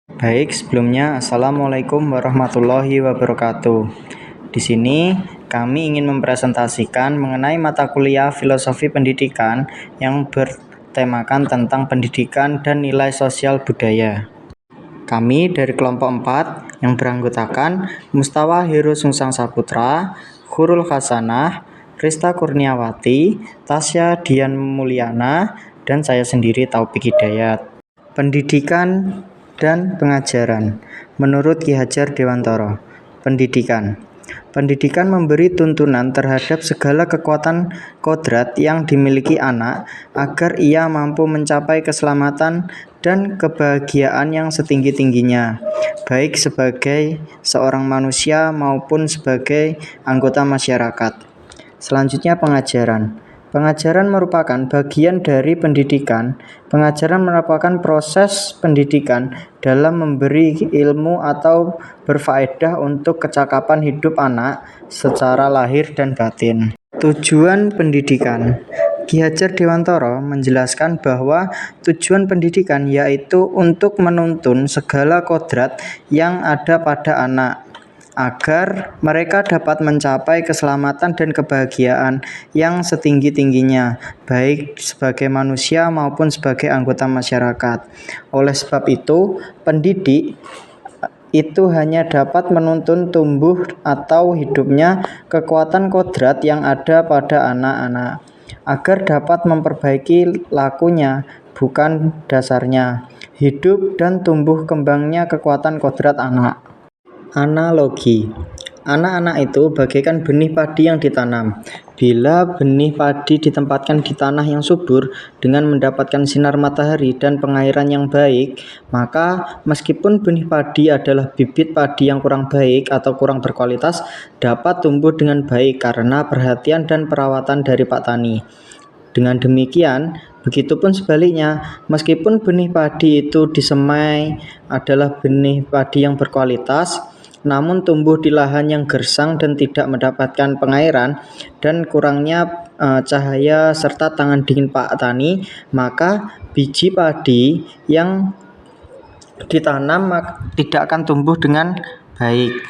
Baik, sebelumnya Assalamualaikum warahmatullahi wabarakatuh. Di sini kami ingin mempresentasikan mengenai mata kuliah Filosofi Pendidikan yang bertemakan tentang pendidikan dan nilai sosial budaya. Kami dari kelompok 4 yang beranggotakan Mustawa Heru Sungsang Saputra, Khurul Hasanah, Rista Kurniawati, Tasya Dian Mulyana, dan saya sendiri Taufik Hidayat. Pendidikan dan pengajaran. Menurut Ki Hajar Dewantara, Pendidikan memberi tuntunan terhadap segala kekuatan kodrat yang dimiliki anak agar ia mampu mencapai keselamatan dan kebahagiaan yang setinggi-tingginya, baik sebagai seorang manusia maupun sebagai anggota masyarakat. Selanjutnya pengajaran. Pengajaran merupakan bagian dari pendidikan. Pengajaran merupakan proses pendidikan dalam memberi ilmu atau berfaedah untuk kecakapan hidup anak secara lahir dan batin. Tujuan pendidikan. Ki Hajar Dewantara menjelaskan bahwa tujuan pendidikan yaitu untuk menuntun segala kodrat yang ada pada anak agar mereka dapat mencapai keselamatan dan kebahagiaan yang setinggi-tingginya, baik sebagai manusia maupun sebagai anggota masyarakat. Oleh sebab itu, pendidik itu hanya dapat menuntun tumbuh atau hidupnya kekuatan kodrat yang ada pada anak-anak, agar dapat memperbaiki lakunya, bukan dasarnya, hidup dan tumbuh kembangnya kekuatan kodrat anak. Analogi. Anak-anak itu bagaikan benih padi yang ditanam. Bila benih padi ditempatkan di tanah yang subur dengan mendapatkan sinar matahari dan pengairan yang baik, maka meskipun benih padi adalah bibit padi yang kurang baik atau kurang berkualitas, dapat tumbuh dengan baik karena perhatian dan perawatan dari Pak Tani. Dengan demikian, begitupun sebaliknya, meskipun benih padi itu disemai adalah benih padi yang berkualitas, namun tumbuh di lahan yang gersang dan tidak mendapatkan pengairan dan kurangnya cahaya serta tangan dingin Pak Tani, maka biji padi yang ditanam tidak akan tumbuh dengan baik.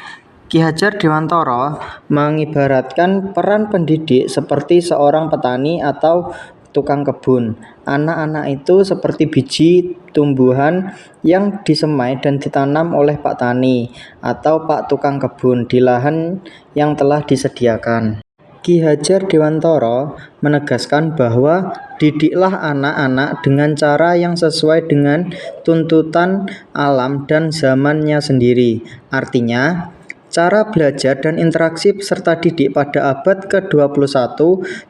Ki Hajar Dewantara mengibaratkan peran pendidik seperti seorang petani atau tukang kebun. Anak-anak itu seperti biji tumbuhan yang disemai dan ditanam oleh Pak Tani atau Pak Tukang Kebun di lahan yang telah disediakan. Ki Hajar Dewantara menegaskan bahwa didiklah anak-anak dengan cara yang sesuai dengan tuntutan alam dan zamannya sendiri. Artinya, cara belajar dan interaksi peserta didik pada abad ke-21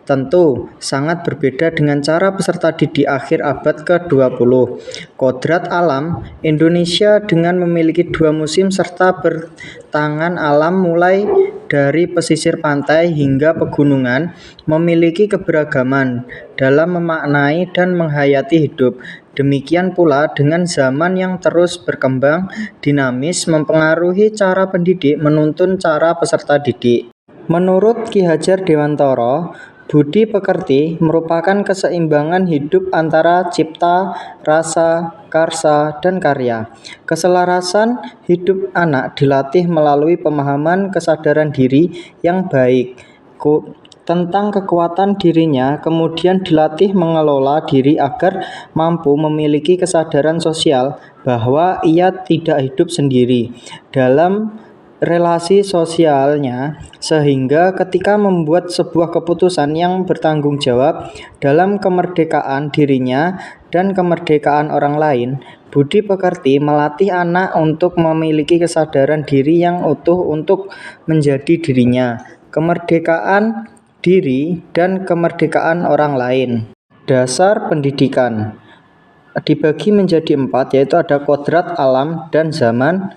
tentu sangat berbeda dengan cara peserta didik akhir abad ke-20. Kodrat alam Indonesia dengan memiliki 2 musim serta bertangan alam mulai dari pesisir pantai hingga pegunungan memiliki keberagaman dalam memaknai dan menghayati hidup. Demikian pula dengan zaman yang terus berkembang dinamis mempengaruhi cara pendidik menuntun cara peserta didik. Menurut Ki Hajar Dewantara, budi pekerti merupakan keseimbangan hidup antara cipta, rasa, karsa, dan karya. Keselarasan hidup anak dilatih melalui pemahaman kesadaran diri yang baik tentang kekuatan dirinya, kemudian dilatih mengelola diri agar mampu memiliki kesadaran sosial bahwa ia tidak hidup sendiri dalam relasi sosialnya, sehingga ketika membuat sebuah keputusan yang bertanggung jawab dalam kemerdekaan dirinya dan kemerdekaan orang lain, budi pekerti melatih anak untuk memiliki kesadaran diri yang utuh untuk menjadi dirinya, kemerdekaan diri, dan kemerdekaan orang lain. Dasar pendidikan dibagi menjadi 4, yaitu ada kodrat alam dan zaman,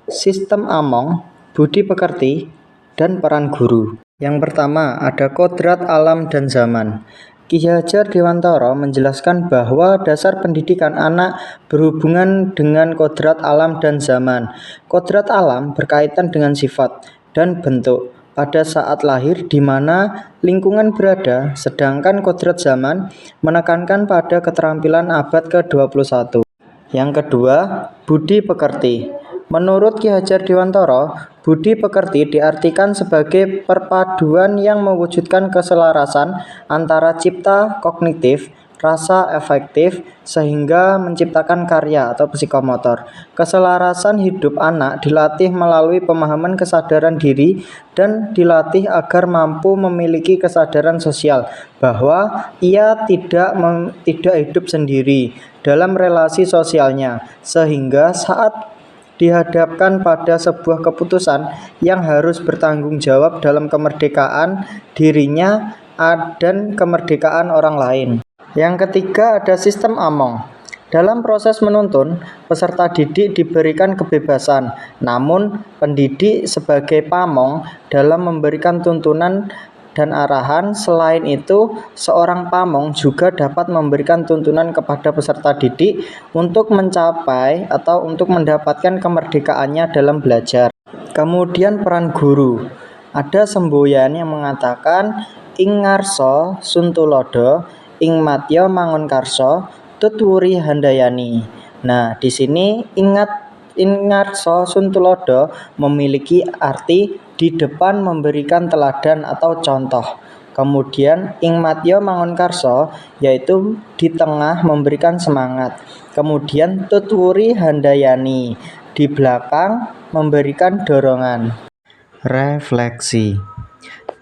sistem among, budi pekerti, dan peran guru. Yang pertama ada kodrat alam dan zaman. Ki Hajar Dewantara menjelaskan bahwa dasar pendidikan anak berhubungan dengan kodrat alam dan zaman. Kodrat alam berkaitan dengan sifat dan bentuk pada saat lahir di mana lingkungan berada, sedangkan kodrat zaman menekankan pada keterampilan abad ke-21. Yang kedua, budi pekerti. Menurut Ki Hajar Dewantara, budi pekerti diartikan sebagai perpaduan yang mewujudkan keselarasan antara cipta kognitif, rasa afektif, sehingga menciptakan karya atau psikomotor. Keselarasan hidup anak dilatih melalui pemahaman kesadaran diri dan dilatih agar mampu memiliki kesadaran sosial bahwa ia tidak hidup sendiri dalam relasi sosialnya, sehingga saat dihadapkan pada sebuah keputusan yang harus bertanggung jawab dalam kemerdekaan dirinya dan kemerdekaan orang lain. Yang ketiga, ada sistem Among. Dalam proses menuntun, peserta didik diberikan kebebasan, namun pendidik sebagai pamong dalam memberikan tuntunan dan arahan. Selain itu, seorang pamong juga dapat memberikan tuntunan kepada peserta didik untuk mencapai atau untuk mendapatkan kemerdekaannya dalam belajar. Kemudian peran guru. Ada semboyan yang mengatakan ing ngarsa suntulodo, ing matya mangun karso, tutwuri handayani. Nah, di sini ingarso suntulodo memiliki arti di depan memberikan teladan atau contoh. Kemudian ing matya mangun karso yaitu di tengah memberikan semangat. Kemudian tutwuri handayani di belakang memberikan dorongan. Refleksi.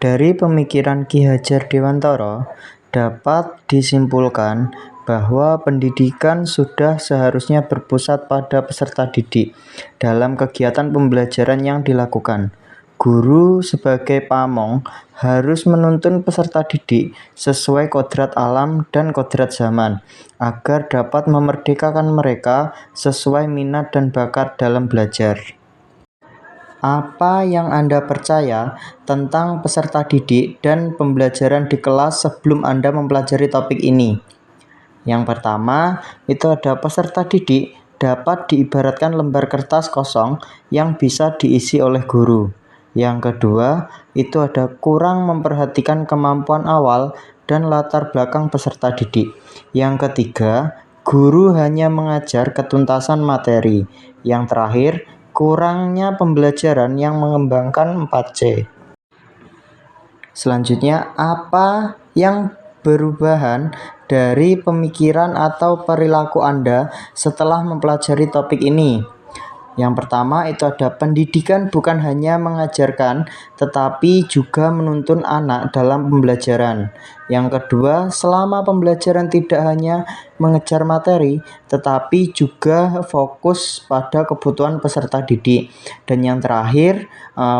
Dari pemikiran Ki Hajar Dewantara dapat disimpulkan bahwa pendidikan sudah seharusnya berpusat pada peserta didik dalam kegiatan pembelajaran yang dilakukan. Guru sebagai pamong harus menuntun peserta didik sesuai kodrat alam dan kodrat zaman agar dapat memerdekakan mereka sesuai minat dan bakat dalam belajar. Apa yang Anda percaya tentang peserta didik dan pembelajaran di kelas sebelum Anda mempelajari topik ini? Yang pertama, itu ada peserta didik dapat diibaratkan lembar kertas kosong yang bisa diisi oleh guru. Yang kedua, itu ada kurang memperhatikan kemampuan awal dan latar belakang peserta didik. Yang ketiga, guru hanya mengajar ketuntasan materi. Yang terakhir, kurangnya pembelajaran yang mengembangkan 4C. Selanjutnya, apa yang perubahan dari pemikiran atau perilaku Anda setelah mempelajari topik ini? Yang pertama, itu ada pendidikan bukan hanya mengajarkan, tetapi juga menuntun anak dalam pembelajaran. Yang kedua, selama pembelajaran tidak hanya mengejar materi, tetapi juga fokus pada kebutuhan peserta didik. Dan yang terakhir,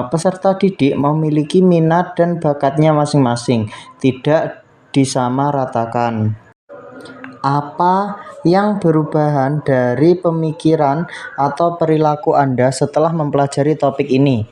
peserta didik memiliki minat dan bakatnya masing-masing, tidak disamaratakan. Apa yang perubahan dari pemikiran atau perilaku Anda setelah mempelajari topik ini?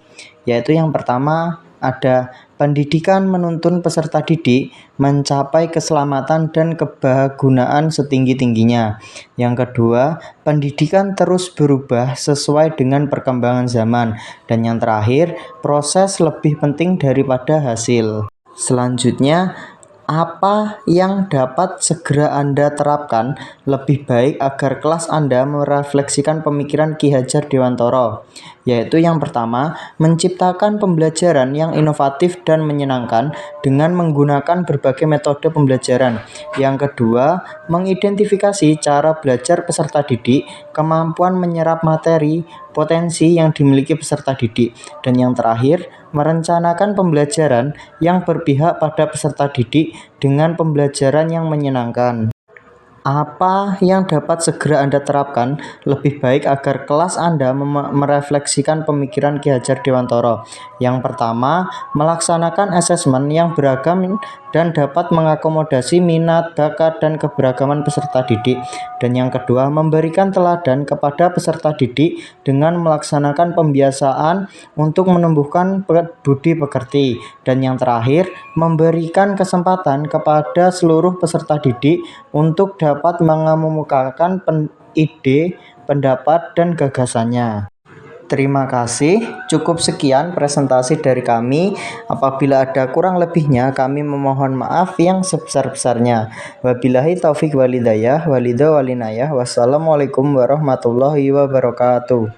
Yaitu yang pertama, ada pendidikan menuntun peserta didik mencapai keselamatan dan kebahagunaan setinggi-tingginya. Yang kedua, pendidikan terus berubah sesuai dengan perkembangan zaman. Dan yang terakhir, proses lebih penting daripada hasil. Selanjutnya, apa yang dapat segera Anda terapkan lebih baik agar kelas Anda merefleksikan pemikiran Ki Hajar Dewantara? Yaitu yang pertama, menciptakan pembelajaran yang inovatif dan menyenangkan dengan menggunakan berbagai metode pembelajaran. Yang kedua, mengidentifikasi cara belajar peserta didik, kemampuan menyerap materi, potensi yang dimiliki peserta didik. Dan yang terakhir, merencanakan pembelajaran yang berpihak pada peserta didik dengan pembelajaran yang menyenangkan. Apa yang dapat segera Anda terapkan lebih baik agar kelas Anda merefleksikan pemikiran Ki Hajar Dewantara? Yang pertama, melaksanakan asesmen yang beragam dan dapat mengakomodasi minat, bakat, dan keberagaman peserta didik. Dan yang kedua, memberikan teladan kepada peserta didik dengan melaksanakan pembiasaan untuk menumbuhkan budi pekerti. Dan yang terakhir, memberikan kesempatan kepada seluruh peserta didik untuk dapat mengemukakan ide, pendapat, dan gagasannya. Terima kasih. Cukup sekian presentasi dari kami. Apabila ada kurang lebihnya, kami memohon maaf yang sebesar-besarnya. Wabillahi taufik walidayah, walidha walinayah. Wassalamualaikum warahmatullahi wabarakatuh.